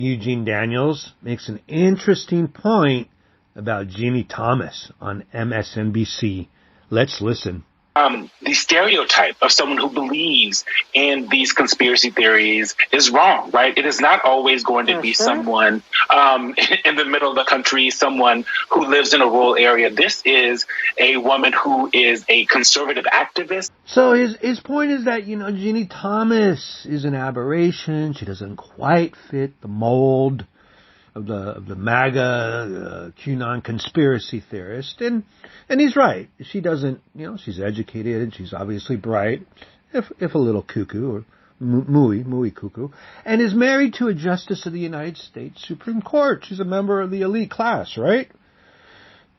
Eugene Daniels makes an interesting point about Ginni Thomas on MSNBC. Let's listen. The stereotype of someone who believes in these conspiracy theories is wrong, right? It is not always going to be someone in the middle of the country, someone who lives in a rural area. This is a woman who is a conservative activist. So his point is that, Ginni Thomas is an aberration. She doesn't quite fit the mold of the MAGA QAnon conspiracy theorist, and he's right. She doesn't, she's educated and she's obviously bright, if a little cuckoo or muy cuckoo, and is married to a justice of the United States Supreme Court. She's a member of the elite class, right?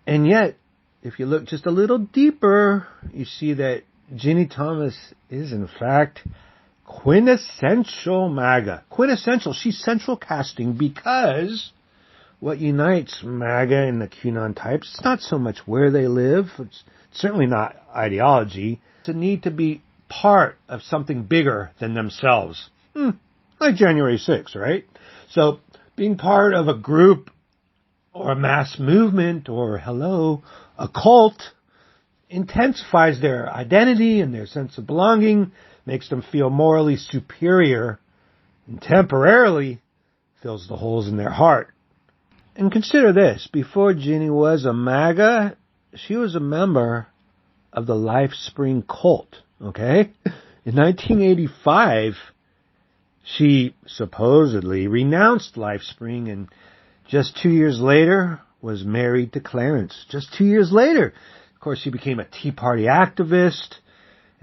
And yet, if you look just a little deeper, you see that Ginni Thomas is in fact quintessential MAGA. Quintessential. She's central casting because what unites MAGA and the QAnon types, it's not so much where they live. It's certainly not ideology. It's a need to be part of something bigger than themselves. Like January 6th, right? So being part of a group or a mass movement or, a cult intensifies their identity and their sense of belonging, makes them feel morally superior, and temporarily fills the holes in their heart. And consider this, before Ginni was a MAGA, she was a member of the LifeSpring cult, okay? In 1985, she supposedly renounced LifeSpring and just 2 years later was married to Clarence. Just 2 years later. Of course, she became a Tea Party activist.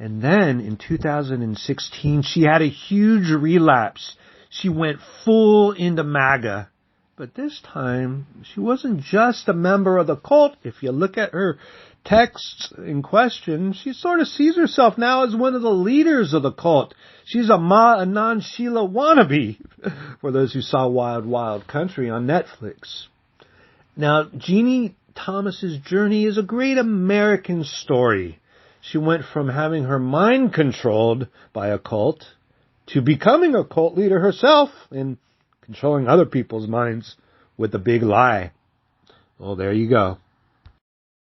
And then in 2016, she had a huge relapse. She went full into MAGA. But this time, she wasn't just a member of the cult. If you look at her texts in question, she sort of sees herself now as one of the leaders of the cult. She's a Ma Anand Sheila wannabe, for those who saw Wild Wild Country on Netflix. Now, Ginni Thomas's journey is a great American story. She went from having her mind controlled by a cult to becoming a cult leader herself and controlling other people's minds with a big lie. Well, there you go.